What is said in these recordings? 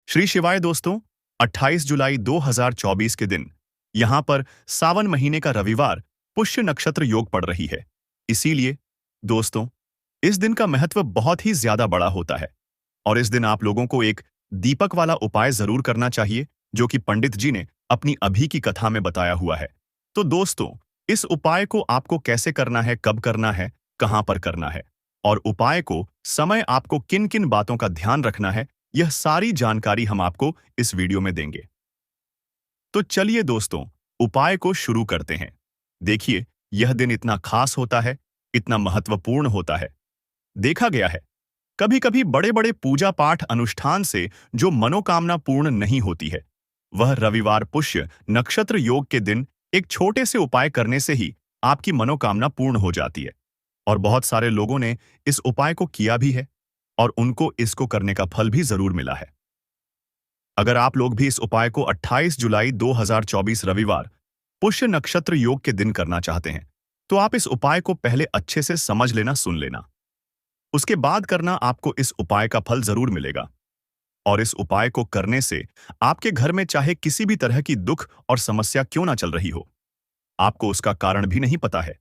श्री शिवाय दोस्तों, 28 जुलाई 2024 के दिन यहां पर सावन महीने का रविवार पुष्य नक्षत्र योग पड़ रही है। इसीलिए दोस्तों, इस दिन का महत्व बहुत ही ज्यादा बड़ा होता है और इस दिन आप लोगों को एक दीपक वाला उपाय जरूर करना चाहिए, जो कि पंडित जी ने अपनी अभी की कथा में बताया हुआ है। तो दोस्तों, इस उपाय को आपको कैसे करना है, कब करना है, कहां पर करना है और उपाय को समय आपको किन किन बातों का ध्यान रखना है, यह सारी जानकारी हम आपको इस वीडियो में देंगे। तो चलिए दोस्तों, उपाय को शुरू करते हैं। देखिए, यह दिन इतना खास होता है, इतना महत्वपूर्ण होता है। देखा गया है, कभी-कभी बड़े-बड़े पूजा पाठ अनुष्ठान से जो मनोकामना पूर्ण नहीं होती है, वह रविवार पुष्य नक्षत्र योग के दिन एक छोटे से उपाय करने से ही आपकी मनोकामना पूर्ण हो जाती है। और बहुत सारे लोगों ने इस उपाय को किया भी है और उनको इसको करने का फल भी जरूर मिला है। अगर आप लोग भी इस उपाय को 28 जुलाई 2024 रविवार पुष्य नक्षत्र योग के दिन करना चाहते हैं, तो आप इस उपाय को पहले अच्छे से समझ लेना, सुन लेना। उसके बाद करना, आपको इस उपाय का फल जरूर मिलेगा। और इस उपाय को करने से आपके घर में चाहे किसी भी तरह की दुख और समस्या क्यों ना चल रही हो, आपको उसका कारण भी नहीं पता है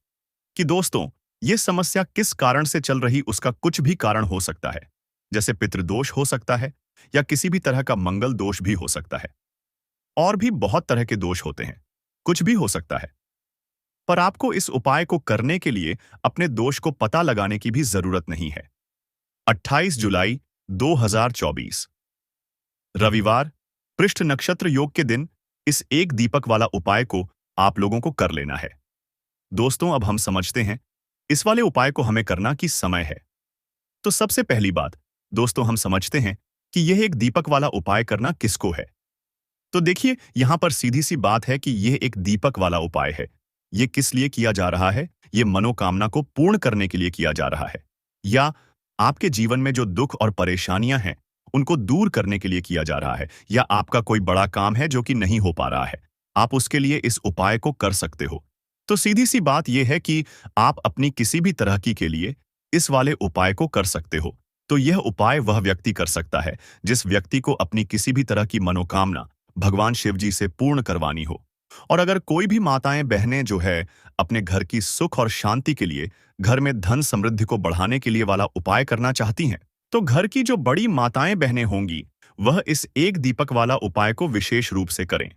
कि दोस्तों, ये समस्या किस कारण से चल रही, उसका कुछ भी कारण हो सकता है। जैसे पितृदोष हो सकता है या किसी भी तरह का मंगल दोष भी हो सकता है। और भी बहुत तरह के दोष होते हैं, कुछ भी हो सकता है। पर आपको इस उपाय को करने के लिए अपने दोष को पता लगाने की भी जरूरत नहीं है। 28 जुलाई 2024 रविवार पृष्ठ नक्षत्र योग के दिन इस एक दीपक वाला उपाय को आप लोगों को कर लेना है। दोस्तों, अब हम समझते हैं इस वाले उपाय को हमें करना किस समय है। तो सबसे पहली बात दोस्तों, हम समझते हैं कि यह एक दीपक वाला उपाय करना किसको है। तो देखिए, यहां पर सीधी सी बात है कि यह एक दीपक वाला उपाय है। यह किस लिए किया जा रहा है? यह मनोकामना को पूर्ण करने के लिए किया जा रहा है, या आपके जीवन में जो दुख और परेशानियां हैं उनको दूर करने के लिए किया जा रहा है, या आपका कोई बड़ा काम है जो कि नहीं हो पा रहा है, आप उसके लिए इस उपाय को कर सकते हो। तो सीधी सी बात यह है कि आप अपनी किसी भी तरह की के लिए इस वाले उपाय को कर सकते हो। तो यह उपाय वह व्यक्ति कर सकता है जिस व्यक्ति को अपनी किसी भी तरह की मनोकामना भगवान शिव जी से पूर्ण करवानी हो। और अगर कोई भी माताएं बहनें जो है अपने घर की सुख और शांति के लिए, घर में धन समृद्धि को बढ़ाने के लिए वाला उपाय करना चाहती हैं, तो घर की जो बड़ी माताएं बहनें होंगी वह इस एक दीपक वाला उपाय को विशेष रूप से करें।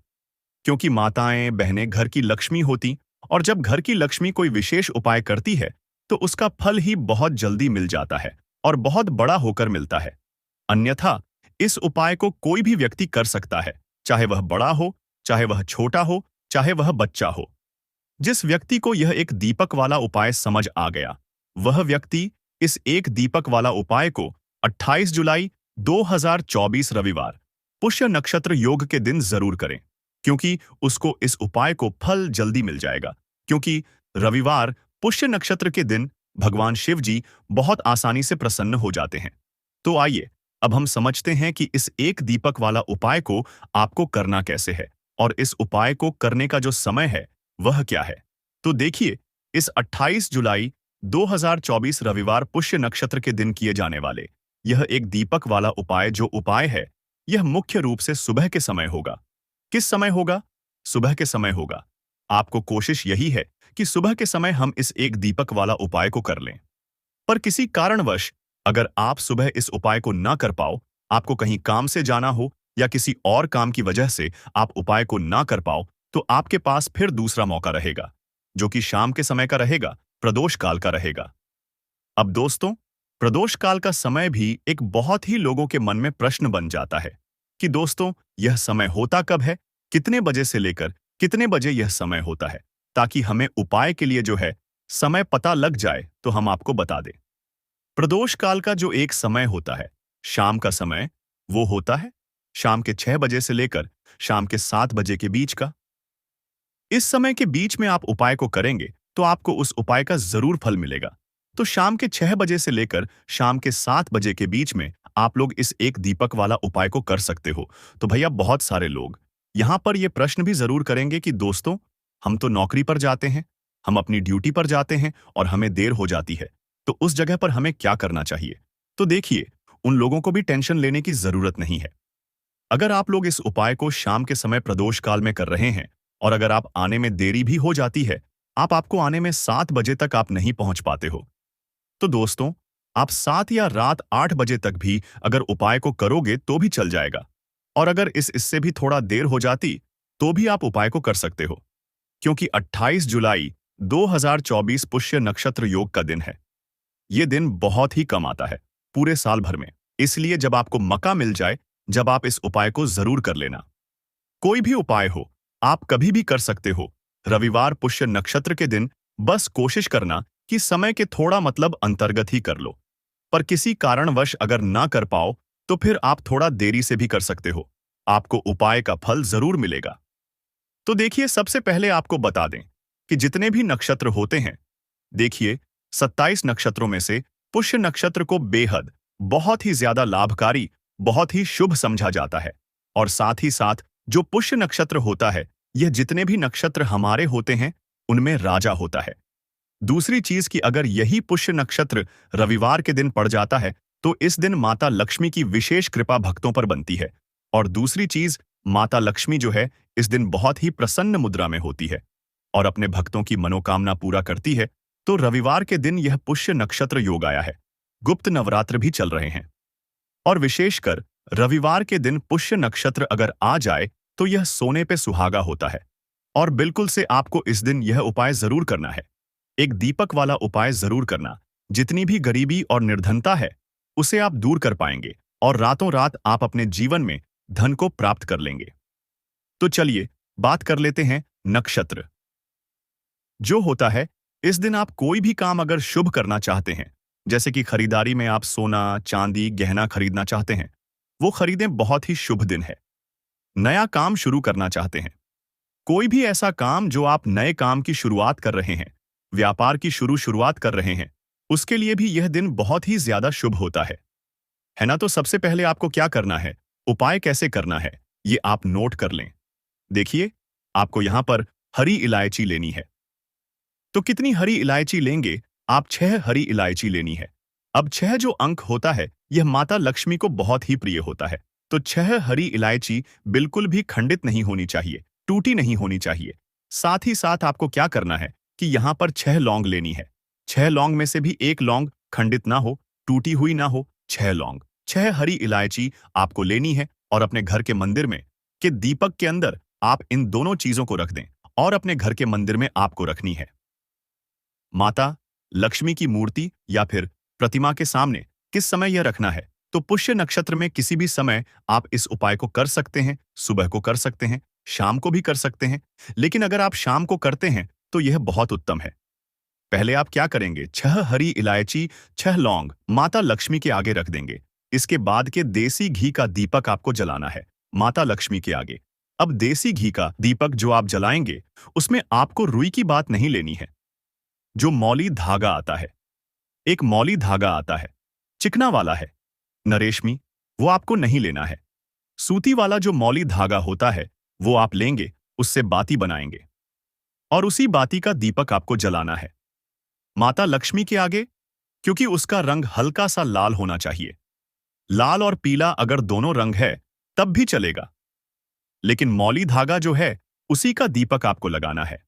क्योंकि माताएं बहनें घर की लक्ष्मी होती, और जब घर की लक्ष्मी कोई विशेष उपाय करती है तो उसका फल ही बहुत जल्दी मिल जाता है और बहुत बड़ा होकर मिलता है। अन्यथा इस उपाय को कोई भी व्यक्ति कर सकता है, चाहे वह बड़ा हो, चाहे वह छोटा हो, चाहे वह बच्चा हो। जिस व्यक्ति को यह एक दीपक वाला उपाय समझ आ गया, वह व्यक्ति इस एक दीपक वाला उपाय को 28 जुलाई 2024 रविवार पुष्य नक्षत्र योग के दिन जरूर करें, क्योंकि उसको इस उपाय को फल जल्दी मिल जाएगा। क्योंकि रविवार पुष्य नक्षत्र के दिन भगवान शिव जी बहुत आसानी से प्रसन्न हो जाते हैं। तो आइए, अब हम समझते हैं कि इस एक दीपक वाला उपाय को आपको करना कैसे है और इस उपाय को करने का जो समय है वह क्या है। तो देखिए, इस 28 जुलाई 2024 रविवार पुष्य नक्षत्र के दिन किए जाने वाले यह एक दीपक वाला उपाय जो उपाय है, यह मुख्य रूप से सुबह के समय होगा। किस समय होगा? सुबह के समय होगा। आपको कोशिश यही है कि सुबह के समय हम इस एक दीपक वाला उपाय को कर लें। पर किसी कारणवश अगर आप सुबह इस उपाय को ना कर पाओ, आपको कहीं काम से जाना हो या किसी और काम की वजह से आप उपाय को ना कर पाओ, तो आपके पास फिर दूसरा मौका रहेगा, जो कि शाम के समय का रहेगा, प्रदोष काल का रहेगा। अब दोस्तों, प्रदोष काल का समय भी एक बहुत ही लोगों के मन में प्रश्न बन जाता है कि दोस्तों, यह समय होता कब है, कितने बजे से लेकर कितने बजे यह समय होता है, ताकि हमें उपाय के लिए जो है समय पता लग जाए तो हम आपको बता दें। प्रदोष काल का जो एक समय होता है, शाम का समय, वो होता है शाम के 6 बजे से लेकर शाम के 7 बजे के बीच का। इस समय के बीच में आप उपाय को करेंगे तो आपको उस उपाय का जरूर फल मिलेगा। तो शाम के 6 बजे से लेकर शाम के 7 बजे के बीच में आप लोग इस एक दीपक वाला उपाय को कर सकते हो। तो भैया, बहुत सारे लोग यहां पर यह प्रश्न भी जरूर करेंगे कि दोस्तों, हम तो नौकरी पर जाते हैं, हम अपनी ड्यूटी पर जाते हैं और हमें देर हो जाती है, तो उस जगह पर हमें क्या करना चाहिए? तो देखिए, उन लोगों को भी टेंशन लेने की जरूरत नहीं है। अगर आप लोग इस उपाय को शाम के समय प्रदोष काल में कर रहे हैं और अगर आप आने में देरी भी हो जाती है, आपको आने में 7 बजे तक आप नहीं पहुंच पाते हो, तो दोस्तों, आप 7 या रात 8 बजे तक भी अगर उपाय को करोगे तो भी चल जाएगा। और अगर इससे भी थोड़ा देर हो जाती, तो भी आप उपाय को कर सकते हो, क्योंकि 28 जुलाई 2024 पुष्य नक्षत्र योग का दिन है। ये दिन बहुत ही कम आता है पूरे साल भर में। इसलिए जब आपको मौका मिल जाए, जब आप इस उपाय को जरूर कर लेना। कोई भी उपाय हो, आप कभी भी कर सकते हो। रविवार पुष्य नक्षत्र के दिन बस कोशिश करना कि समय के थोड़ा मतलब अंतर्गत ही कर लो। पर किसी कारणवश अगर ना कर पाओ, तो फिर आप थोड़ा देरी से भी कर सकते हो। आपको उपाय का फल जरूर मिलेगा। तो देखिए, सबसे पहले आपको बता दें कि जितने भी नक्षत्र होते हैं, देखिए 27 नक्षत्रों में से पुष्य नक्षत्र को बेहद बहुत ही ज्यादा लाभकारी, बहुत ही शुभ समझा जाता है। और साथ ही साथ जो पुष्य नक्षत्र होता है, यह जितने भी नक्षत्र हमारे होते हैं उनमें राजा होता है। दूसरी चीज कि अगर यही पुष्य नक्षत्र रविवार के दिन पड़ जाता है, तो इस दिन माता लक्ष्मी की विशेष कृपा भक्तों पर बनती है। और दूसरी चीज, माता लक्ष्मी जो है इस दिन बहुत ही प्रसन्न मुद्रा में होती है और अपने भक्तों की मनोकामना पूरा करती है। तो रविवार के दिन यह पुष्य नक्षत्र योग आया है। गुप्त नवरात्र भी चल रहे हैं और विशेषकर रविवार के दिन पुष्य नक्षत्र अगर आ जाए तो यह सोने पे सुहागा होता है। और बिल्कुल से आपको इस दिन यह उपाय जरूर करना है। एक दीपक वाला उपाय जरूर करना। जितनी भी गरीबी और निर्धनता है, उसे आप दूर कर पाएंगे और रातों रात आप अपने जीवन में धन को प्राप्त कर लेंगे। तो चलिए बात कर लेते हैं नक्षत्र जो होता है। इस दिन आप कोई भी काम अगर शुभ करना चाहते हैं, जैसे कि खरीदारी में आप सोना, चांदी, गहना खरीदना चाहते हैं, वो खरीदें, बहुत ही शुभ दिन है। नया काम शुरू करना चाहते हैं, कोई भी ऐसा काम जो आप नए काम की शुरुआत कर रहे हैं, व्यापार की शुरुआत कर रहे हैं, उसके लिए भी यह दिन बहुत ही ज्यादा शुभ होता है ना। तो सबसे पहले आपको क्या करना है, उपाय कैसे करना है, ये आप नोट कर लें। देखिए, आपको यहां पर हरी इलायची लेनी है। तो कितनी हरी इलायची लेंगे आप? 6 हरी इलायची लेनी है। अब 6 जो अंक होता है, यह माता लक्ष्मी को बहुत ही प्रिय होता है। तो 6 हरी इलायची बिल्कुल भी खंडित नहीं होनी चाहिए, टूटी नहीं होनी चाहिए। साथ ही साथ आपको क्या करना है कि यहाँ पर 6 लौंग लेनी है। 6 लौंग में से भी एक लौंग खंडित ना हो, टूटी हुई ना हो। 6 लौंग, 6 हरी इलायची आपको लेनी है और अपने घर के मंदिर में के दीपक के अंदर आप इन दोनों चीजों को रख दें और अपने घर के मंदिर में आपको रखनी है। माता लक्ष्मी की मूर्ति या फिर प्रतिमा के सामने किस समय यह रखना है? तो पुष्य नक्षत्र में किसी भी समय आप इस उपाय को कर सकते हैं। सुबह को कर सकते हैं, शाम को भी कर सकते हैं। लेकिन अगर आप शाम को करते हैं तो यह बहुत उत्तम है। पहले आप क्या करेंगे, 6 हरी इलायची, 6 लौंग माता लक्ष्मी के आगे रख देंगे। इसके बाद के देसी घी का दीपक आपको जलाना है माता लक्ष्मी के आगे। अब देसी घी का दीपक जो आप जलाएंगे, उसमें आपको रुई की बात नहीं लेनी है। जो मौली धागा आता है, एक मौली धागा आता है, चिकना वाला है, न रेशमी, वो आपको नहीं लेना है। सूती वाला जो मौली धागा होता है, वो आप लेंगे, उससे बाती बनाएंगे और उसी बाती का दीपक आपको जलाना है माता लक्ष्मी के आगे, क्योंकि उसका रंग हल्का सा लाल होना चाहिए। लाल और पीला अगर दोनों रंग है तब भी चलेगा, लेकिन मौली धागा जो है उसी का दीपक आपको लगाना है।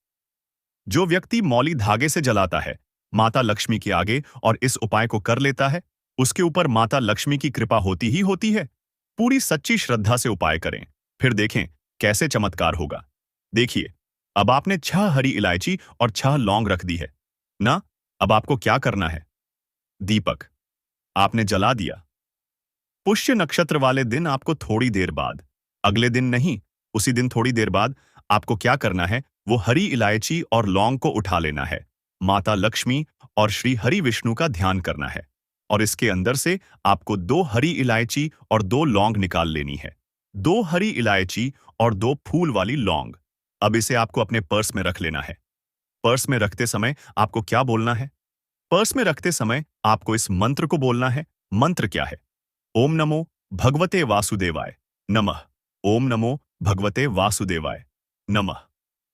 जो व्यक्ति मौली धागे से जलाता है माता लक्ष्मी के आगे और इस उपाय को कर लेता है, उसके ऊपर माता लक्ष्मी की कृपा होती ही होती है। पूरी सच्ची श्रद्धा से उपाय करें, फिर देखें कैसे चमत्कार होगा। देखिए, अब आपने 6 हरी इलायची और 6 लौंग रख दी है ना। अब आपको क्या करना है, दीपक आपने जला दिया। पुष्य नक्षत्र वाले दिन आपको थोड़ी देर बाद, अगले दिन नहीं, उसी दिन थोड़ी देर बाद आपको क्या करना है, वो हरी इलायची और लौंग को उठा लेना है। माता लक्ष्मी और श्री हरि विष्णु का ध्यान करना है और इसके अंदर से आपको 2 हरी इलायची और 2 लौंग निकाल लेनी है। 2 हरी इलायची और 2 फूल वाली लौंग। अब इसे आपको अपने पर्स में रख लेना है। पर्स में रखते समय आपको क्या बोलना है? पर्स में रखते समय आपको इस मंत्र को बोलना है। मंत्र क्या है? ओम नमो भगवते वासुदेवाय नमः। ओम नमो भगवते वासुदेवाय नमः।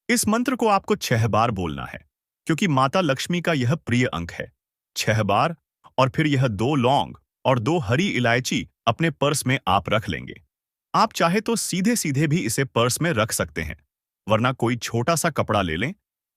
इस मंत्र को आपको 6 बार बोलना है, क्योंकि माता लक्ष्मी का यह प्रिय अंक है। 6 बार, और फिर यह 2 लौंग और 2 हरी इलायची अपने पर्स में आप रख लेंगे। आप चाहे तो सीधे सीधे भी इसे पर्स में रख सकते हैं, वरना कोई छोटा सा कपड़ा ले लें,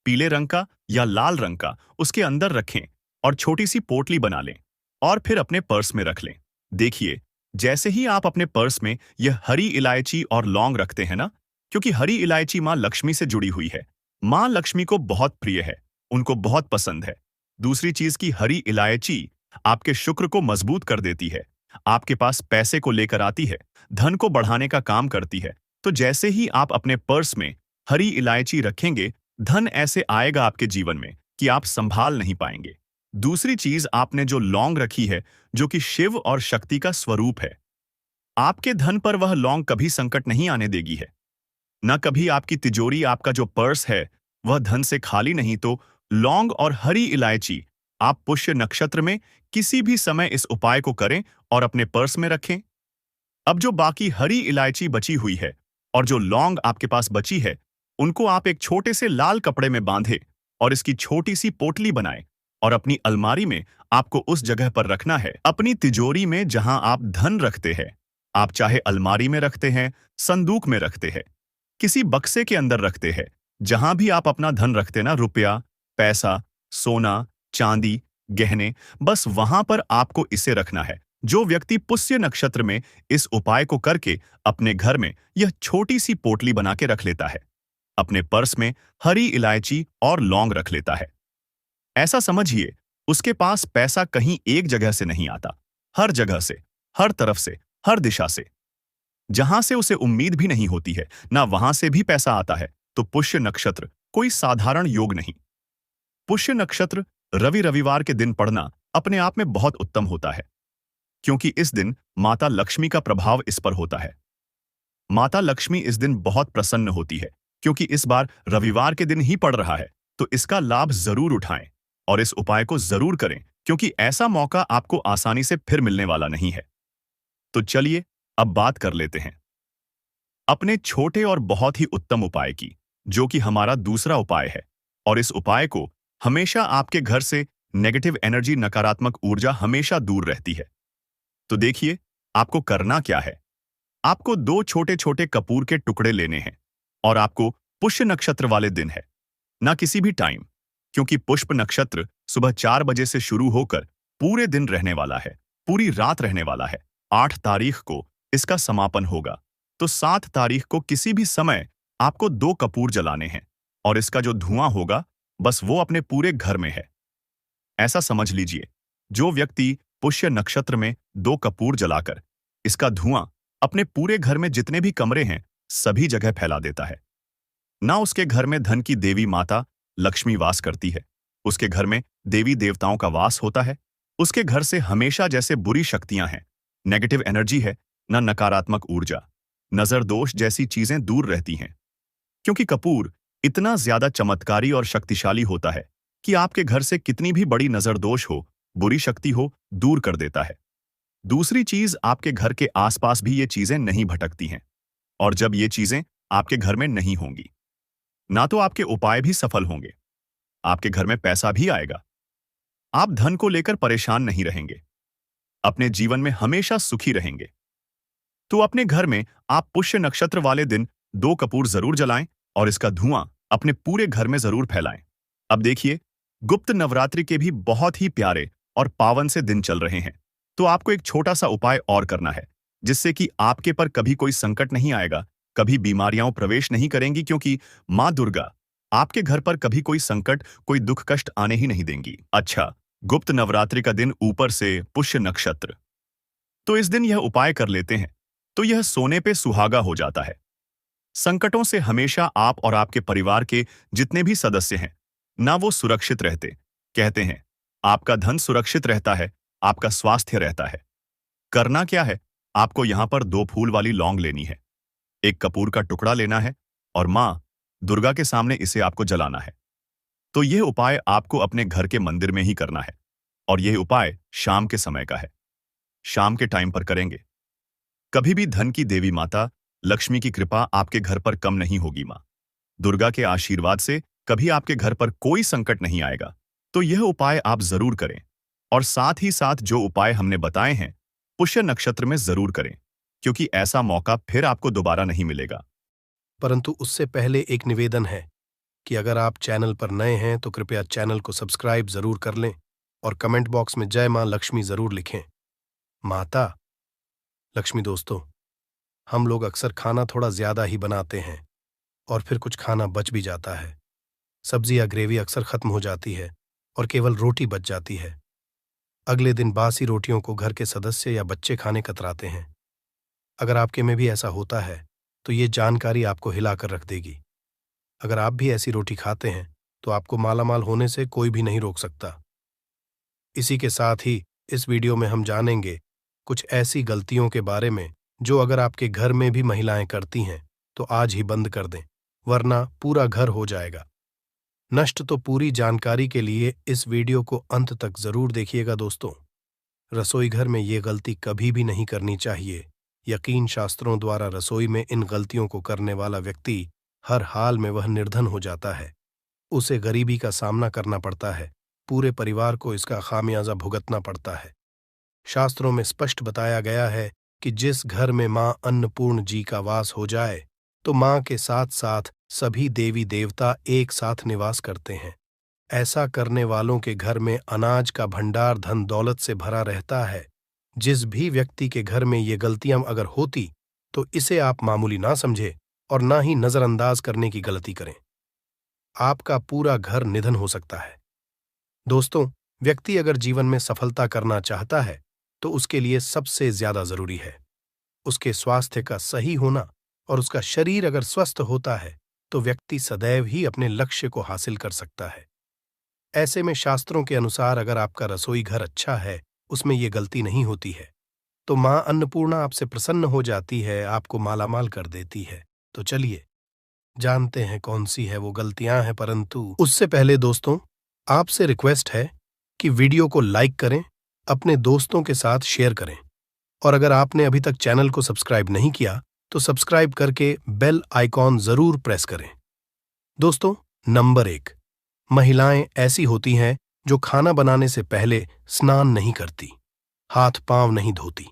पीले रंग का या लाल रंग का, उसके अंदर रखें और छोटी सी पोटली बना लें और फिर अपने पर्स में रख लें। देखिए, जैसे ही आप अपने पर्स में यह हरी इलायची और लौंग रखते हैं ना, क्योंकि हरी इलायची माँ लक्ष्मी से जुड़ी हुई है, माँ लक्ष्मी को बहुत प्रिय है, उनको बहुत पसंद है। दूसरी चीज की हरी इलायची आपके शुक्र को मजबूत कर देती है, आपके पास पैसे को लेकर आती है, धन को बढ़ाने का काम करती है। तो जैसे ही आप अपने पर्स में हरी इलायची रखेंगे, धन ऐसे आएगा आपके जीवन में कि आप संभाल नहीं पाएंगे। दूसरी चीज, आपने जो लौंग रखी है, जो कि शिव और शक्ति का स्वरूप है, आपके धन पर वह लौंग कभी संकट नहीं आने देगी है। न कभी आपकी तिजोरी, आपका जो पर्स है, वह धन से खाली नहीं। तो लौंग और हरी इलायची आप पुष्य नक्षत्र में किसी भी समय इस उपाय को करें और अपने पर्स में रखें। अब जो बाकी हरी इलायची बची हुई है और जो लौंग आपके पास बची है, उनको आप एक छोटे से लाल कपड़े में बांधे और इसकी छोटी सी पोटली बनाएं और अपनी अलमारी में आपको उस जगह पर रखना है, अपनी तिजोरी में जहां आप धन रखते हैं। आप चाहे अलमारी में रखते हैं, संदूक में रखते हैं, किसी बक्से के अंदर रखते हैं, जहां भी आप अपना धन रखते ना, रुपया, पैसा, सोना, चांदी, गहने, बस वहां पर आपको इसे रखना है। जो व्यक्ति पुष्य नक्षत्र में इस उपाय को करके अपने घर में यह छोटी सी पोटली बना के रख लेता है, अपने पर्स में हरी इलायची और लौंग रख लेता है, ऐसा समझिए उसके पास पैसा कहीं एक जगह से नहीं आता, हर जगह से, हर तरफ से, हर दिशा से। जहां से उसे उम्मीद भी नहीं होती है, ना वहां से भी पैसा आता है। तो पुष्य नक्षत्र कोई साधारण योग नहीं। पुष्य नक्षत्र रवि रविवार के दिन पढ़ना अपने आप में बहुत उत्तम होता है, क्योंकि इस दिन माता लक्ष्मी का प्रभाव इस पर होता है। माता लक्ष्मी इस दिन बहुत प्रसन्न होती है, क्योंकि इस बार रविवार के दिन ही पड़ रहा है। तो इसका लाभ जरूर उठाएं और इस उपाय को जरूर करें, क्योंकि ऐसा मौका आपको आसानी से फिर मिलने वाला नहीं है। तो चलिए अब बात कर लेते हैं अपने छोटे और बहुत ही उत्तम उपाय की, जो कि हमारा दूसरा उपाय है। और इस उपाय को हमेशा आपके घर से नेगेटिव एनर्जी, नकारात्मक ऊर्जा हमेशा दूर रहती है। तो देखिए, आपको करना क्या है। आपको दो छोटे छोटे कपूर के टुकड़े लेने हैं और आपको पुष्य नक्षत्र वाले दिन है, ना किसी भी टाइम, क्योंकि पुष्प नक्षत्र सुबह 4 बजे से शुरू होकर पूरे दिन रहने वाला है, पूरी रात रहने वाला है। 8 तारीख को इसका समापन होगा। तो 7 तारीख को किसी भी समय आपको 2 कपूर जलाने हैं और इसका जो धुआं होगा, बस वो अपने पूरे घर में है। ऐसा समझ लीजिए, जो व्यक्ति पुष्य नक्षत्र में 2 कपूर जलाकर इसका धुआं अपने पूरे घर में जितने भी कमरे हैं सभी जगह फैला देता है, ना उसके घर में धन की देवी माता लक्ष्मी वास करती है, उसके घर में देवी देवताओं का वास होता है, उसके घर से हमेशा जैसे बुरी शक्तियां हैं, नेगेटिव एनर्जी है, ना नकारात्मक ऊर्जा, नजर दोष जैसी चीजें दूर रहती हैं। क्योंकि कपूर इतना ज्यादा चमत्कारी और शक्तिशाली होता है कि आपके घर से कितनी भी बड़ी नजर दोष हो, बुरी शक्ति हो, दूर कर देता है। दूसरी चीज, आपके घर के आसपास भी ये चीजें नहीं भटकती हैं। और जब ये चीजें आपके घर में नहीं होंगी, ना तो आपके उपाय भी सफल होंगे, आपके घर में पैसा भी आएगा, आप धन को लेकर परेशान नहीं रहेंगे, अपने जीवन में हमेशा सुखी रहेंगे। तो अपने घर में आप पुष्य नक्षत्र वाले दिन 2 कपूर जरूर जलाएं और इसका धुआं अपने पूरे घर में जरूर फैलाएं। अब देखिए, गुप्त नवरात्रि के भी बहुत ही प्यारे और पावन से दिन चल रहे हैं। तो आपको एक छोटा सा उपाय और करना है, जिससे कि आपके पर कभी कोई संकट नहीं आएगा, कभी बीमारियां प्रवेश नहीं करेंगी, क्योंकि माँ दुर्गा आपके घर पर कभी कोई संकट, कोई दुख कष्ट आने ही नहीं देंगी। अच्छा, गुप्त नवरात्रि का दिन, ऊपर से पुष्य नक्षत्र, तो इस दिन यह उपाय कर लेते हैं तो यह सोने पे सुहागा हो जाता है। संकटों से हमेशा आप और आपके परिवार के जितने भी सदस्य हैं ना, वो सुरक्षित रहते। कहते हैं, आपका धन सुरक्षित रहता है, आपका स्वास्थ्य रहता है। करना क्या है, आपको यहां पर 2 फूल वाली लौंग लेनी है, 1 कपूर का टुकड़ा लेना है और मां दुर्गा के सामने इसे आपको जलाना है। तो यह उपाय आपको अपने घर के मंदिर में ही करना है और यह उपाय शाम के समय का है, शाम के टाइम पर करेंगे। कभी भी धन की देवी माता लक्ष्मी की कृपा आपके घर पर कम नहीं होगी। मां दुर्गा के आशीर्वाद से कभी आपके घर पर कोई संकट नहीं आएगा। तो यह उपाय आप जरूर करें और साथ ही साथ जो उपाय हमने बताए हैं पुष्य नक्षत्र में जरूर करें। क्योंकि ऐसा मौका फिर आपको दोबारा नहीं मिलेगा। परंतु उससे पहले एक निवेदन है कि अगर आप चैनल पर नए हैं तो कृपया चैनल को सब्सक्राइब जरूर कर लें और कमेंट बॉक्स में जय मां लक्ष्मी जरूर लिखें। माता लक्ष्मी दोस्तों, हम लोग अक्सर खाना थोड़ा ज्यादा ही बनाते हैं और फिर कुछ खाना बच भी जाता है। सब्जी या ग्रेवी अक्सर खत्म हो जाती है और केवल रोटी बच जाती है। अगले दिन बासी रोटियों को घर के सदस्य या बच्चे खाने कतराते हैं। अगर आपके में भी ऐसा होता है तो ये जानकारी आपको हिलाकर रख देगी। अगर आप भी ऐसी रोटी खाते हैं तो आपको मालामाल होने से कोई भी नहीं रोक सकता। इसी के साथ ही इस वीडियो में हम जानेंगे कुछ ऐसी गलतियों के बारे में जो अगर आपके घर में भी महिलाएं करती हैं तो आज ही बंद कर दें, वरना पूरा घर हो जाएगा नष्ट। तो पूरी जानकारी के लिए इस वीडियो को अंत तक जरूर देखिएगा दोस्तों। रसोई घर में ये गलती कभी भी नहीं करनी चाहिए। यकीन शास्त्रों द्वारा रसोई में इन गलतियों को करने वाला व्यक्ति हर हाल में वह निर्धन हो जाता है। उसे गरीबी का सामना करना पड़ता है, पूरे परिवार को इसका खामियाजा भुगतना पड़ता है। शास्त्रों में स्पष्ट बताया गया है कि जिस घर में मां अन्नपूर्ण जी का वास हो जाए तो मां के साथ साथ सभी देवी देवता एक साथ निवास करते हैं। ऐसा करने वालों के घर में अनाज का भंडार धन दौलत से भरा रहता है। जिस भी व्यक्ति के घर में ये गलतियां अगर होती तो इसे आप मामूली ना समझे और ना ही नजरअंदाज करने की गलती करें। आपका पूरा घर निधन हो सकता है। दोस्तों, व्यक्ति अगर जीवन में सफलता करना चाहता है तो उसके लिए सबसे ज्यादा जरूरी है उसके स्वास्थ्य का सही होना, और उसका शरीर अगर स्वस्थ होता है तो व्यक्ति सदैव ही अपने लक्ष्य को हासिल कर सकता है। ऐसे में शास्त्रों के अनुसार अगर आपका रसोई घर अच्छा है, उसमें ये गलती नहीं होती है, तो मां अन्नपूर्णा आपसे प्रसन्न हो जाती है, आपको मालामाल कर देती है। तो चलिए जानते हैं कौन सी है वो गलतियां हैं। परंतु उससे पहले दोस्तों, आपसे रिक्वेस्ट है कि वीडियो को लाइक करें, अपने दोस्तों के साथ शेयर करें, और अगर आपने अभी तक चैनल को सब्सक्राइब नहीं किया तो सब्सक्राइब करके बेल आइकॉन जरूर प्रेस करें। दोस्तों, नंबर 1, महिलाएं ऐसी होती हैं जो खाना बनाने से पहले स्नान नहीं करती, हाथ पांव नहीं धोती।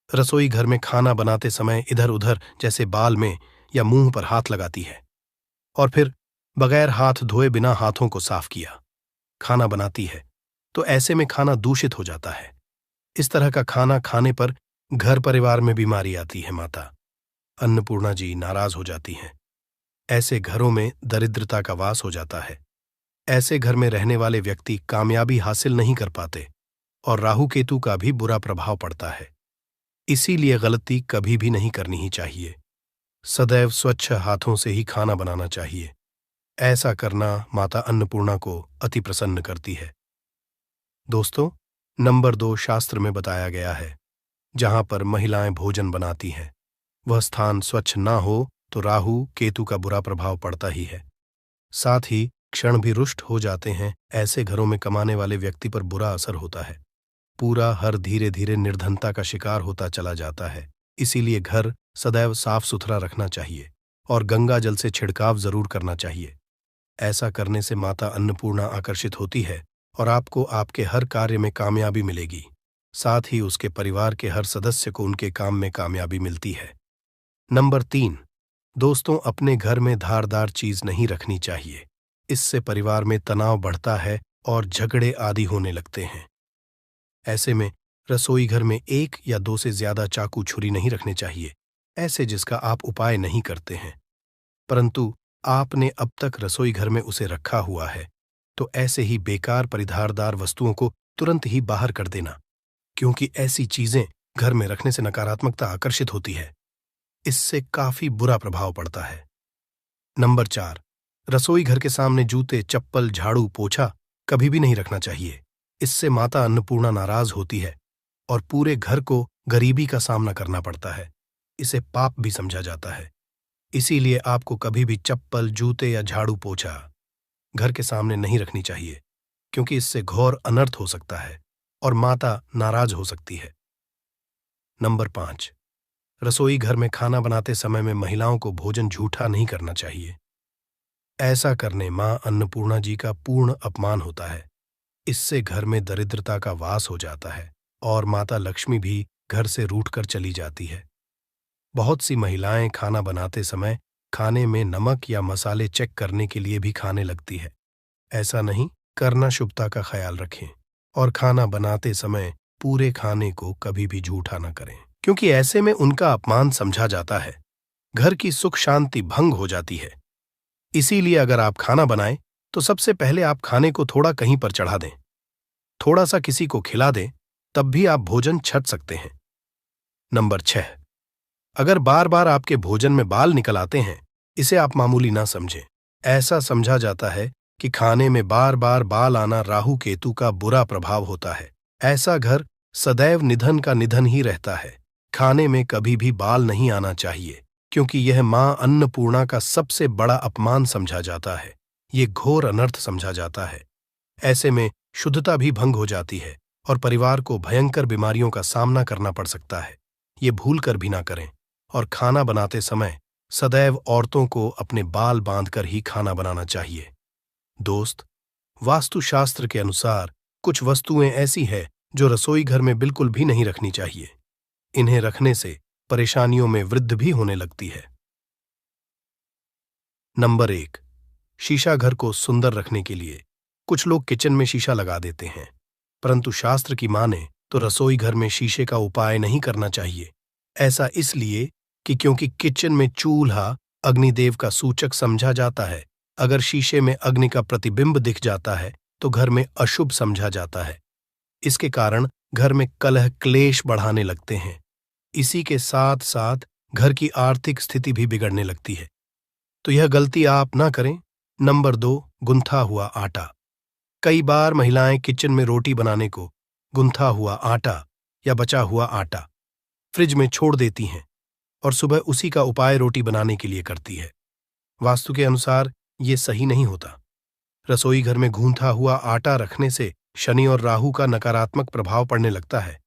रसोई घर में खाना बनाते समय इधर उधर जैसे बाल में या मुंह पर हाथ लगाती है और फिर बगैर हाथ धोए बिना हाथों को साफ किया खाना बनाती है, तो ऐसे में खाना दूषित हो जाता है। इस तरह का खाना खाने पर घर परिवार में बीमारी आती है। माता अन्नपूर्णा जी नाराज हो जाती हैं। ऐसे घरों में दरिद्रता का वास हो जाता है। ऐसे घर में रहने वाले व्यक्ति कामयाबी हासिल नहीं कर पाते और राहु केतु का भी बुरा प्रभाव पड़ता है। इसीलिए गलती कभी भी नहीं करनी ही चाहिए। सदैव स्वच्छ हाथों से ही खाना बनाना चाहिए। ऐसा करना माता अन्नपूर्णा को अति प्रसन्न करती है। दोस्तों, नंबर 2, शास्त्र में बताया गया है जहां पर महिलाएं भोजन बनाती हैं वह स्थान स्वच्छ ना हो तो राहु केतु का बुरा प्रभाव पड़ता ही है। साथ ही क्षण भी रुष्ट हो जाते हैं। ऐसे घरों में कमाने वाले व्यक्ति पर बुरा असर होता है। पूरा हर धीरे धीरे निर्धनता का शिकार होता चला जाता है। इसीलिए घर सदैव साफ सुथरा रखना चाहिए और गंगा जल से छिड़काव जरूर करना चाहिए। ऐसा करने से माता अन्नपूर्णा आकर्षित होती है और आपको आपके हर कार्य में कामयाबी मिलेगी। साथ ही उसके परिवार के हर सदस्य को उनके काम में कामयाबी मिलती है। नंबर 3, दोस्तों, अपने घर में धारदार चीज नहीं रखनी चाहिए। इससे परिवार में तनाव बढ़ता है और झगड़े आदि होने लगते हैं। ऐसे में रसोई घर में 1 या 2 से ज्यादा चाकू छुरी नहीं रखने चाहिए, ऐसे जिसका आप उपाय नहीं करते हैं, परंतु आपने अब तक रसोई घर में उसे रखा हुआ है, तो ऐसे ही बेकार परिधारदार वस्तुओं को तुरंत ही बाहर कर देना, क्योंकि ऐसी चीजें घर में रखने से नकारात्मकता आकर्षित होती है। इससे काफी बुरा प्रभाव पड़ता है। नंबर 4, रसोई घर के सामने जूते, चप्पल, झाड़ू, पोछा कभी भी नहीं रखना चाहिए। इससे माता अन्नपूर्णा नाराज होती है और पूरे घर को गरीबी का सामना करना पड़ता है। इसे पाप भी समझा जाता है। इसीलिए आपको कभी भी चप्पल, जूते या झाड़ू, पोछा घर के सामने नहीं रखनी चाहिए, क्योंकि इससे घोर अनर्थ हो सकता है और माता नाराज हो सकती है। नंबर 5, रसोई घर में खाना बनाते समय में महिलाओं को भोजन झूठा नहीं करना चाहिए। ऐसा करने मां अन्नपूर्णा जी का पूर्ण अपमान होता है। इससे घर में दरिद्रता का वास हो जाता है और माता लक्ष्मी भी घर से रूठकर चली जाती है। बहुत सी महिलाएं खाना बनाते समय खाने में नमक या मसाले चेक करने के लिए भी खाने लगती है। ऐसा नहीं करना, शुभता का ख्याल रखें और खाना बनाते समय पूरे खाने को कभी भी झूठा न करें, क्योंकि ऐसे में उनका अपमान समझा जाता है, घर की सुख शांति भंग हो जाती है। इसीलिए अगर आप खाना बनाएं तो सबसे पहले आप खाने को थोड़ा कहीं पर चढ़ा दें, थोड़ा सा किसी को खिला दें, तब भी आप भोजन छट सकते हैं। नंबर 6, अगर बार बार आपके भोजन में बाल निकल आते हैं, इसे आप मामूली ना समझें। ऐसा समझा जाता है कि खाने में बार बार बाल आना राहु केतु का बुरा प्रभाव होता है। ऐसा घर सदैव निधन का निधन ही रहता है। खाने में कभी भी बाल नहीं आना चाहिए, क्योंकि यह मां अन्नपूर्णा का सबसे बड़ा अपमान समझा जाता है। ये घोर अनर्थ समझा जाता है। ऐसे में शुद्धता भी भंग हो जाती है और परिवार को भयंकर बीमारियों का सामना करना पड़ सकता है। ये भूल कर भी ना करें और खाना बनाते समय सदैव औरतों को अपने बाल बांधकर ही खाना बनाना चाहिए। दोस्त, वास्तुशास्त्र के अनुसार कुछ वस्तुएं ऐसी हैं जो रसोई घर में बिल्कुल भी नहीं रखनी चाहिए। इन्हें रखने से परेशानियों में वृद्धि भी होने लगती है। नंबर 1, शीशा घर को सुंदर रखने के लिए कुछ लोग किचन में शीशा लगा देते हैं, परंतु शास्त्र की माने तो रसोई घर में शीशे का उपाय नहीं करना चाहिए। ऐसा इसलिए कि क्योंकि किचन में चूल्हा अग्निदेव का सूचक समझा जाता है। अगर शीशे में अग्नि का प्रतिबिंब दिख जाता है तो घर में अशुभ समझा जाता है। इसके कारण घर में कलह क्लेश बढ़ाने लगते हैं। इसी के साथ साथ घर की आर्थिक स्थिति भी बिगड़ने लगती है। तो यह गलती आप ना करें। नंबर 2, गुंथा हुआ आटा। कई बार महिलाएं किचन में रोटी बनाने को गुंथा हुआ आटा या बचा हुआ आटा फ्रिज में छोड़ देती हैं और सुबह उसी का उपाय रोटी बनाने के लिए करती है। वास्तु के अनुसार ये सही नहीं होता। रसोई घर में गूंथा हुआ आटा रखने से शनि और राहु का नकारात्मक प्रभाव पड़ने लगता है।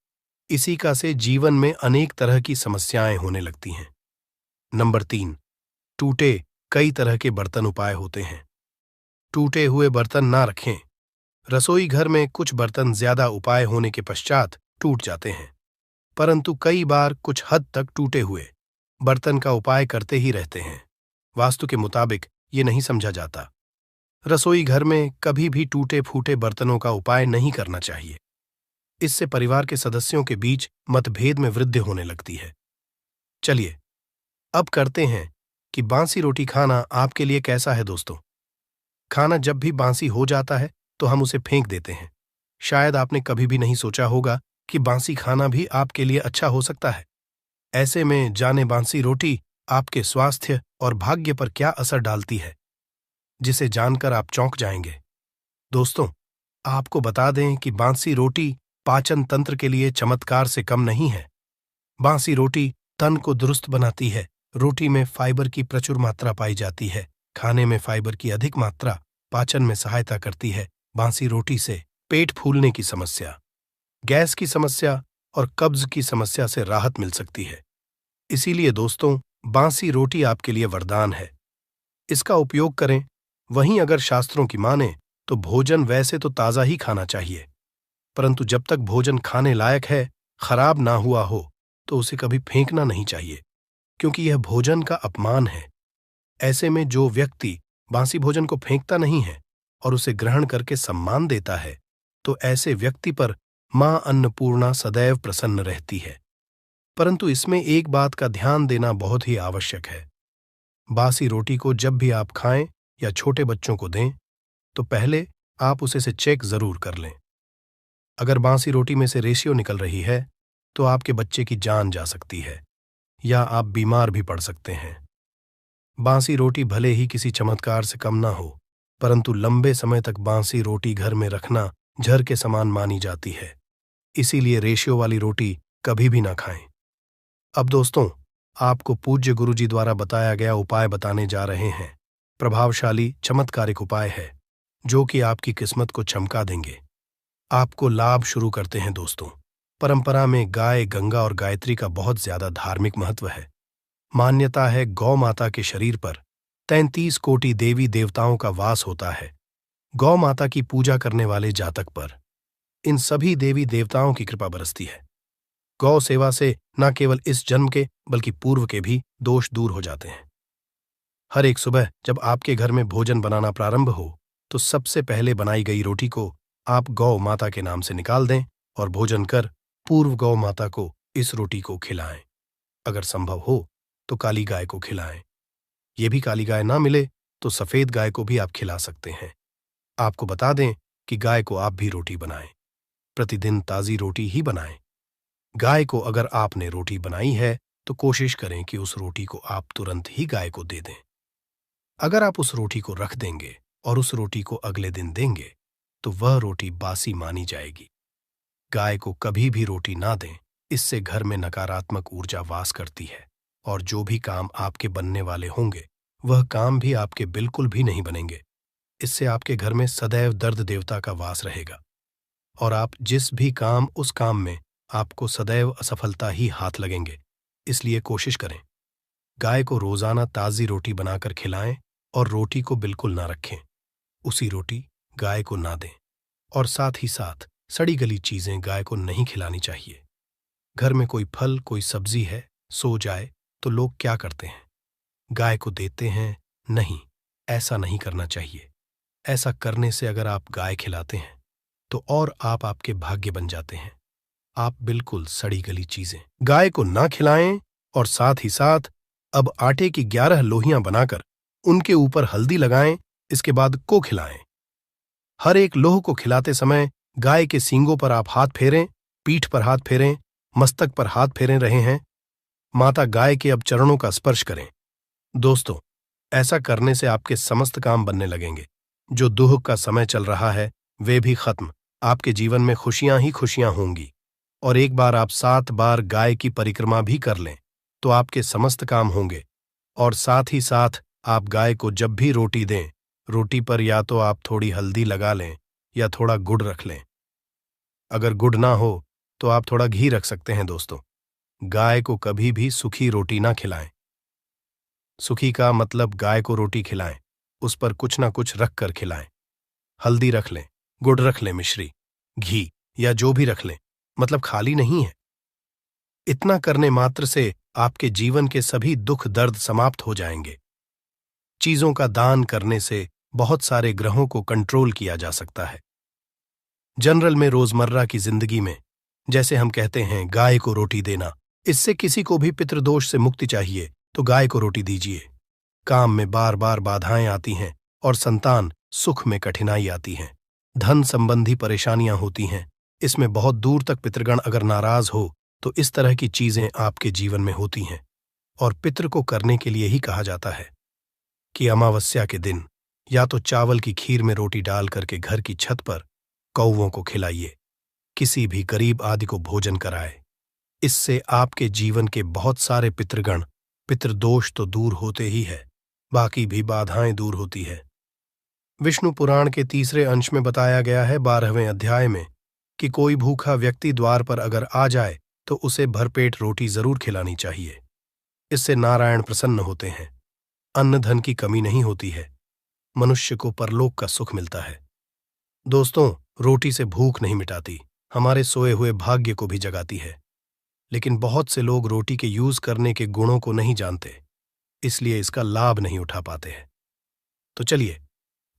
इसी का से जीवन में अनेक तरह की समस्याएं होने लगती हैं। नंबर 3, टूटे कई तरह के बर्तन उपाय होते हैं। टूटे हुए बर्तन ना रखें। रसोई घर में कुछ बर्तन ज्यादा उपाय होने के पश्चात टूट जाते हैं, परंतु कई बार कुछ हद तक टूटे हुए बर्तन का उपाय करते ही रहते हैं। वास्तु के मुताबिक ये नहीं समझा जाता। रसोई घर में कभी भी टूटे फूटे बर्तनों का उपाय नहीं करना चाहिए। इससे परिवार के सदस्यों के बीच मतभेद में वृद्धि होने लगती है। चलिए अब करते हैं कि बासी रोटी खाना आपके लिए कैसा है। दोस्तों, खाना जब भी बासी हो जाता है तो हम उसे फेंक देते हैं। शायद आपने कभी भी नहीं सोचा होगा कि बासी खाना भी आपके लिए अच्छा हो सकता है। ऐसे में जाने बासी रोटी आपके स्वास्थ्य और भाग्य पर क्या असर डालती है, जिसे जानकर आप चौंक जाएंगे। दोस्तों, आपको बता दें कि बासी रोटी पाचन तंत्र के लिए चमत्कार से कम नहीं है। बासी रोटी तन को दुरुस्त बनाती है। रोटी में फाइबर की प्रचुर मात्रा पाई जाती है। खाने में फाइबर की अधिक मात्रा पाचन में सहायता करती है। बासी रोटी से पेट फूलने की समस्या, गैस की समस्या और कब्ज की समस्या से राहत मिल सकती है। इसीलिए दोस्तों, बासी रोटी आपके लिए वरदान है। इसका उपयोग करें। वहीं अगर शास्त्रों की माने तो भोजन वैसे तो ताज़ा ही खाना चाहिए, परंतु जब तक भोजन खाने लायक है, खराब ना हुआ हो, तो उसे कभी फेंकना नहीं चाहिए, क्योंकि यह भोजन का अपमान है। ऐसे में जो व्यक्ति बासी भोजन को फेंकता नहीं है और उसे ग्रहण करके सम्मान देता है, तो ऐसे व्यक्ति पर मां अन्नपूर्णा सदैव प्रसन्न रहती है। परंतु इसमें एक बात का ध्यान देना बहुत ही आवश्यक है। बासी रोटी को जब भी आप खाएं या छोटे बच्चों को दें, तो पहले आप उसे से चेक जरूर कर लें। अगर बासी रोटी में से रेशियो निकल रही है तो आपके बच्चे की जान जा सकती है या आप बीमार भी पड़ सकते हैं। बासी रोटी भले ही किसी चमत्कार से कम ना हो, परंतु लंबे समय तक बासी रोटी घर में रखना जहर के समान मानी जाती है। इसीलिए रेशियो वाली रोटी कभी भी ना खाएं। अब दोस्तों, आपको पूज्य गुरुजी द्वारा बताया गया उपाय बताने जा रहे हैं। प्रभावशाली चमत्कारिक उपाय है जो कि आपकी किस्मत को चमका देंगे। आपको लाभ शुरू करते हैं। दोस्तों, परंपरा में गाय, गंगा और गायत्री का बहुत ज्यादा धार्मिक महत्व है। मान्यता है गौ माता के शरीर पर 33 कोटि देवी देवताओं का वास होता है। गौ माता की पूजा करने वाले जातक पर इन सभी देवी देवताओं की कृपा बरसती है। गौ सेवा से न केवल इस जन्म के बल्कि पूर्व के भी दोष दूर हो जाते हैं। हर एक सुबह जब आपके घर में भोजन बनाना प्रारंभ हो तो सबसे पहले बनाई गई रोटी को आप गौ माता के नाम से निकाल दें और भोजन कर पूर्व गौ माता को इस रोटी को खिलाएं। अगर संभव हो तो काली गाय को खिलाएं। ये भी काली गाय ना मिले तो सफेद गाय को भी आप खिला सकते हैं। आपको बता दें कि गाय को आप भी रोटी बनाएं। प्रतिदिन ताज़ी रोटी ही बनाएं। गाय को अगर आपने रोटी बनाई है तो कोशिश करें कि उस रोटी को आप तुरंत ही गाय को दे दें। अगर आप उस रोटी को रख देंगे और उस रोटी को अगले दिन देंगे तो वह रोटी बासी मानी जाएगी। गाय को कभी भी रोटी ना दें, इससे घर में नकारात्मक ऊर्जा वास करती है और जो भी काम आपके बनने वाले होंगे वह काम भी आपके बिल्कुल भी नहीं बनेंगे। इससे आपके घर में सदैव दर्द देवता का वास रहेगा और आप जिस भी काम उस काम में आपको सदैव असफलता ही हाथ लगेंगे। इसलिए कोशिश करें गाय को रोजाना ताज़ी रोटी बनाकर खिलाएं और रोटी को बिल्कुल ना रखें। उसी रोटी गाय को ना दें और साथ ही साथ सड़ी गली चीजें गाय को नहीं खिलानी चाहिए। घर में कोई फल कोई सब्जी है, सो जाए तो लोग क्या करते हैं, गाय को देते हैं। नहीं, ऐसा नहीं करना चाहिए। ऐसा करने से अगर आप गाय खिलाते हैं तो और आप आपके भाग्य बन जाते हैं। आप बिल्कुल सड़ी गली चीजें गाय को ना खिलाएं और साथ ही साथ अब आटे की 11 लोहियां बनाकर उनके ऊपर हल्दी लगाएं, इसके बाद को खिलाएं। हर एक लोह को खिलाते समय गाय के सींगों पर आप हाथ फेरें, पीठ पर हाथ फेरें, मस्तक पर हाथ फेरे रहे हैं। माता गाय के अब चरणों का स्पर्श करें। दोस्तों, ऐसा करने से आपके समस्त काम बनने लगेंगे। जो दुख का समय चल रहा है वे भी खत्म। आपके जीवन में खुशियां ही खुशियां होंगी। और एक बार आप 7 बार गाय की परिक्रमा भी कर लें तो आपके समस्त काम होंगे। और साथ ही साथ आप गाय को जब भी रोटी दें, रोटी पर या तो आप थोड़ी हल्दी लगा लें या थोड़ा गुड़ रख लें। अगर गुड़ ना हो तो आप थोड़ा घी रख सकते हैं। दोस्तों, गाय को कभी भी सूखी रोटी ना खिलाएं। सूखी का मतलब गाय को रोटी खिलाएं, उस पर कुछ ना कुछ रख कर खिलाएं। हल्दी रख लें, गुड़ रख लें, मिश्री, घी या जो भी रख लें, मतलब खाली नहीं है। इतना करने मात्र से आपके जीवन के सभी दुख दर्द समाप्त हो जाएंगे। चीजों का दान करने से बहुत सारे ग्रहों को कंट्रोल किया जा सकता है। जनरल में रोजमर्रा की जिंदगी में जैसे हम कहते हैं गाय को रोटी देना, इससे किसी को भी पितृदोष से मुक्ति चाहिए तो गाय को रोटी दीजिए। काम में बार बार बाधाएं आती हैं और संतान सुख में कठिनाई आती हैं, धन संबंधी परेशानियां होती हैं, इसमें बहुत दूर तक पितृगण अगर नाराज हो तो इस तरह की चीजें आपके जीवन में होती हैं। और पितृ को करने के लिए ही कहा जाता है कि अमावस्या के दिन या तो चावल की खीर में रोटी डाल करके घर की छत पर कौवों को खिलाइए, किसी भी गरीब आदि को भोजन कराए। इससे आपके जीवन के बहुत सारे पितृगण पितृदोष तो दूर होते ही है, बाकी भी बाधाएं दूर होती है। विष्णु पुराण के 3 अंश में बताया गया है 12वें अध्याय में कि कोई भूखा व्यक्ति द्वार पर अगर आ जाए तो उसे भरपेट रोटी जरूर खिलानी चाहिए। इससे नारायण प्रसन्न होते हैं, अन्न धन की कमी नहीं होती है, मनुष्य को परलोक का सुख मिलता है। दोस्तों, रोटी से भूख नहीं मिटाती, हमारे सोए हुए भाग्य को भी जगाती है। लेकिन बहुत से लोग रोटी के यूज करने के गुणों को नहीं जानते, इसलिए इसका लाभ नहीं उठा पाते हैं। तो चलिए,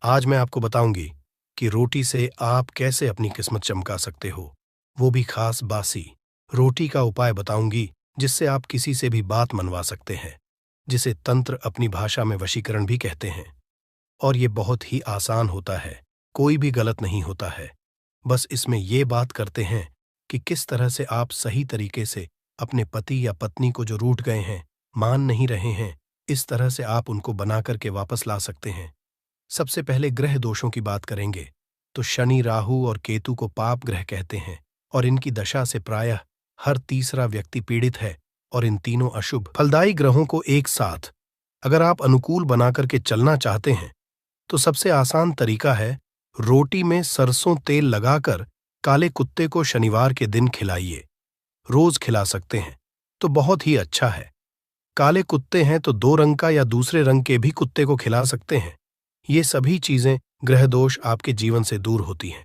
आज मैं आपको बताऊंगी कि रोटी से आप कैसे अपनी किस्मत चमका सकते हो, वो भी खास बासी रोटी का उपाय बताऊंगी जिससे आप किसी से भी बात मनवा सकते हैं, जिसे तंत्र अपनी भाषा में वशीकरण भी कहते हैं। और ये बहुत ही आसान होता है, कोई भी गलत नहीं होता है। बस इसमें ये बात करते हैं कि किस तरह से आप सही तरीके से अपने पति या पत्नी को जो रूठ गए हैं, मान नहीं रहे हैं, इस तरह से आप उनको बना करके वापस ला सकते हैं। सबसे पहले ग्रह दोषों की बात करेंगे तो शनि, राहु और केतु को पाप ग्रह कहते हैं और इनकी दशा से प्रायः हर तीसरा व्यक्ति पीड़ित है। और इन तीनों अशुभ फलदायी ग्रहों को एक साथ अगर आप अनुकूल बना करके चलना चाहते हैं तो सबसे आसान तरीका है रोटी में सरसों तेल लगाकर काले कुत्ते को शनिवार के दिन खिलाइए। रोज खिला सकते हैं तो बहुत ही अच्छा है। काले कुत्ते हैं तो 2 रंग का या दूसरे रंग के भी कुत्ते को खिला सकते हैं। ये सभी चीजें ग्रह दोष आपके जीवन से दूर होती हैं।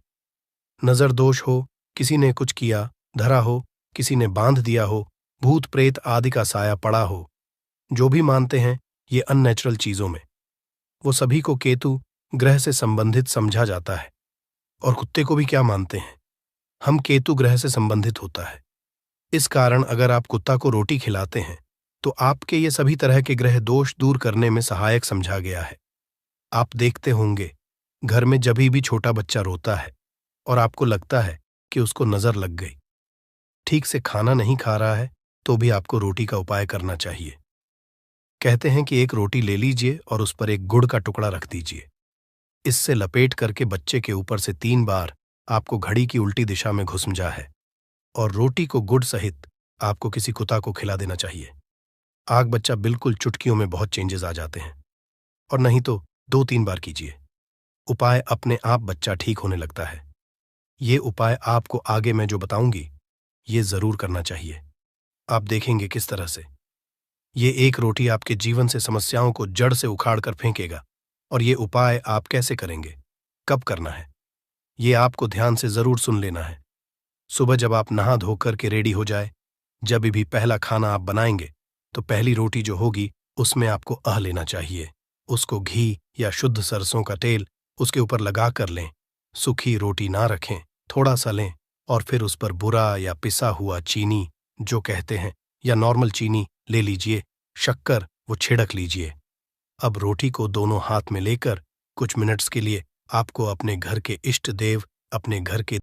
नजर दोष हो, किसी ने कुछ किया, धरा हो, किसी ने बांध दिया हो, भूत प्रेत आदि का साया पड़ा हो, जो भी मानते हैं ये अननेचुरल चीजों में, वो सभी को केतु ग्रह से संबंधित समझा जाता है। और कुत्ते को भी क्या मानते हैं, हम केतु ग्रह से संबंधित होता है। इस कारण अगर आप कुत्ता को रोटी खिलाते हैं तो आपके ये सभी तरह के ग्रह दोष दूर करने में सहायक समझा गया है। आप देखते होंगे घर में जभी भी छोटा बच्चा रोता है और आपको लगता है कि उसको नजर लग गई, ठीक से खाना नहीं खा रहा है, तो भी आपको रोटी का उपाय करना चाहिए। कहते हैं कि एक रोटी ले लीजिए और उस पर एक गुड़ का टुकड़ा रख दीजिए। इससे लपेट करके बच्चे के ऊपर से 3 बार आपको घड़ी की उल्टी दिशा में घुसमजा है और रोटी को गुड़ सहित आपको किसी कुत्ता को खिला देना चाहिए। आग बच्चा बिल्कुल चुटकियों में बहुत चेंजेस आ जाते हैं। और नहीं तो 2-3 बार कीजिए, उपाय अपने आप बच्चा ठीक होने लगता है। ये उपाय आपको आगे मैं जो बताऊंगी ये जरूर करना चाहिए। आप देखेंगे किस तरह से ये एक रोटी आपके जीवन से समस्याओं को जड़ से उखाड़ कर फेंकेगा। और ये उपाय आप कैसे करेंगे, कब करना है, ये आपको ध्यान से जरूर सुन लेना है। सुबह जब आप नहा धोकर के रेडी हो जाए, जब भी पहला खाना आप बनाएंगे तो पहली रोटी जो होगी उसमें आपको लेना चाहिए। उसको घी या शुद्ध सरसों का तेल उसके ऊपर लगा कर लें। सूखी रोटी ना रखें, थोड़ा सा लें और फिर उस पर बुरा या पिसा हुआ चीनी जो कहते हैं या नॉर्मल चीनी ले लीजिए, शक्कर वो छिड़क लीजिए। अब रोटी को दोनों हाथ में लेकर कुछ मिनट्स के लिए आपको अपने घर के इष्ट देव, अपने घर के